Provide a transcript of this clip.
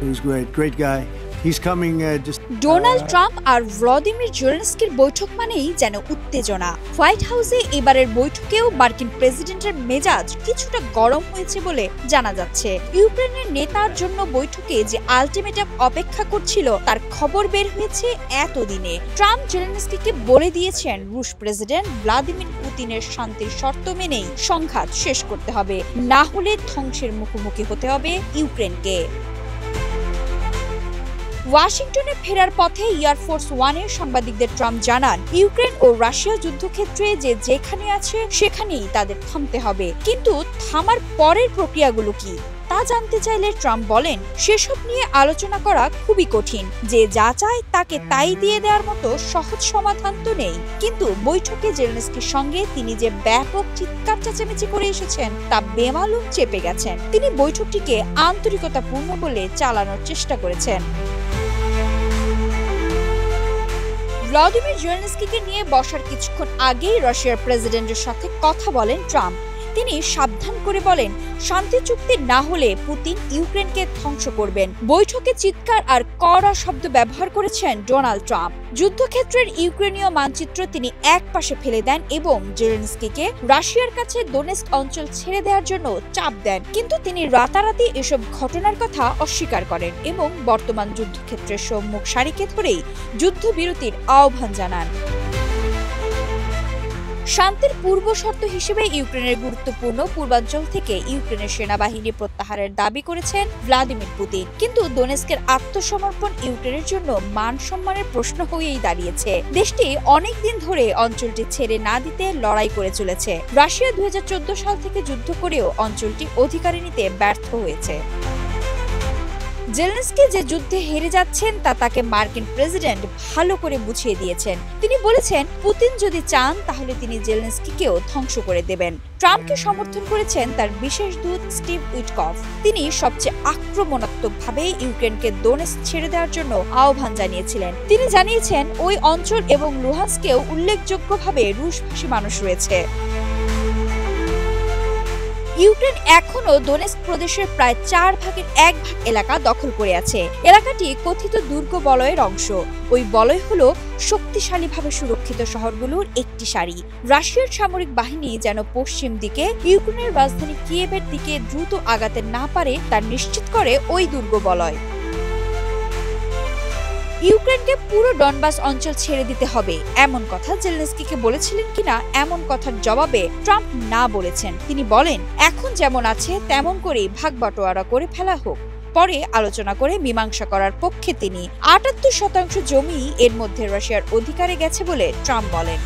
he's great guy. He's coming Donald Trump আর Vladimir জেলেনস্কির বৈঠক মানেই যেন উত্তেজনা। হোয়াইট হাউসে এবারের বৈঠকেও মার্কিন প্রেসিডেন্টের মেজাজ কিছুটা গরম হয়েছে বলে জানা যাচ্ছে। ইউক্রেনের নেতার জন্য বৈঠকে যে আলটিমেটাম অপেক্ষা করছিল তার খবর বের হয়েছে এতদিনে। ট্রাম্প জেলেনস্কিকে বলে দিয়েছেন রুশ প্রেসিডেন্ট ভ্লাদিমির পুতিনের শান্তির শর্ত মেনেই সংঘাত শেষ করতে হবে, না হলে ধ্বংসের মুখোমুখি হতে হবে ইউক্রেনকে। ওয়াশিংটনে ফেরার পথে এয়ারফোর্স ওয়ানের সাংবাদিকদের ট্রাম্প জানান, ইউক্রেন ও রাশিয়া যুদ্ধক্ষেত্রে যেখানে আছে সেখানেই তাদের থামতে হবে, কিন্তু থামার পরের প্রক্রিয়াগুলো কি তা জানতে চাইলে ট্রাম্প বলেন, সেসব নিয়ে আলোচনা করা খুবই কঠিন। যে যা চায় তাকে তাই দিয়ে দেওয়ার মতো সহজ সমাধান তো নেই। কিন্তু বৈঠকে জেলেনস্কির সঙ্গে তিনি যে ব্যাপক চিৎকার চেঁচামেচি করে এসেছেন তা বেমালুম চেপে গেছেন। তিনি বৈঠকটিকে আন্তরিকতাপূর্ণ বলে চালানোর চেষ্টা করেছেন। ভ্লাদিমির জেলেনস্কিকে নিয়ে বসার কিছুক্ষণ আগেই রাশিয়ার প্রেসিডেন্টের সাথে কথা বলেন ট্রাম্প। তিনি সাবধান করে বলেন, শান্তি চুক্তি না হলে পুতিন ইউক্রেনকে ধ্বংস করবেন। বৈঠকে চিৎকার আর কড়া শব্দ ব্যবহার করেছেন ডোনাল্ড ট্রাম্প। যুদ্ধক্ষেত্রের ইউক্রেনীয় মানচিত্র তিনি একপাশে ফেলে দেন এবং জেলেনস্কিকে রাশিয়ার কাছে দোনেস্ক অঞ্চল ছেড়ে দেওয়ার জন্য চাপ দেন। কিন্তু তিনি রাতারাতি এসব ঘটনার কথা অস্বীকার করেন এবং বর্তমান যুদ্ধক্ষেত্রের সম্মুখ সারিকে ধরেই যুদ্ধবিরতির আহ্বান জানান। শান্তির পূর্ব শর্ত হিসেবে ইউক্রেনের গুরুত্বপূর্ণ পূর্বাঞ্চল থেকে ইউক্রেনের সেনাবাহিনী প্রত্যাহারের দাবি করেছেন ভ্লাদিমির পুতিন। কিন্তু দোনেস্কের আত্মসমর্পণ ইউক্রেনের জন্য মান সম্মানের প্রশ্ন হয়েই দাঁড়িয়েছে। দেশটি অনেকদিন ধরে অঞ্চলটি ছেড়ে না দিতে লড়াই করে চলেছে। রাশিয়া 2014 সাল থেকে যুদ্ধ করেও অঞ্চলটি অধিকারে নিতে ব্যর্থ হয়েছে। জেলেনস্কি যে যুদ্ধে হেরে যাচ্ছেন তা তাকে মার্কিন প্রেসিডেন্ট ভালো করে বুঝিয়ে দিয়েছেন। তিনি বলেছেন, পুতিন যদি চান তাহলে তিনি জেলেনস্কিকেও ধ্বংস করে দেবেন। ট্রাম্পকে সমর্থন করেছেন তার বিশেষ দূত স্টিভ উইটকফ। তিনি সবচেয়ে আক্রমণাত্মকভাবে ইউক্রেনকে দোনেস্ক ছেড়ে দেওয়ার জন্য আহ্বান জানিয়েছিলেন। তিনি জানিয়েছেন, ওই অঞ্চল এবং লুহান্স্কেও উল্লেখযোগ্যভাবে রুশভাষী মানুষ রয়েছে। ইউক্রেন এখনো দোনেস্ক প্রদেশের প্রায় 4 ভাগের 1 ভাগ এলাকা দখল করে আছে। এলাকাটি কথিত দুর্গ বলয়ের অংশ। ওই বলয় হলো শক্তিশালীভাবে সুরক্ষিত শহরগুলোর একটি সারি। রাশিয়ার সামরিক বাহিনী যেন পশ্চিম দিকে ইউক্রেনের রাজধানী কিয়েভের দিকে দ্রুত আগাতে না পারে তা নিশ্চিত করে ওই দুর্গ বলয়। ইউক্রেনকে পুরো ডনবাস অঞ্চল ছেড়ে দিতে হবে এমন কথা জেলেনস্কিকে বলেছিলেন কিনা এমন কথার জবাবে ট্রাম্প না বলেছেন। তিনি বলেন, এখন যেমন আছে তেমন করেই ভাগবাটোয়ারা করে ফেলা হোক, পরে আলোচনা করে মীমাংসা করার পক্ষে তিনি। 78% জমি এর মধ্যে রাশিয়ার অধিকারে গেছে বলে ট্রাম্প বলেন।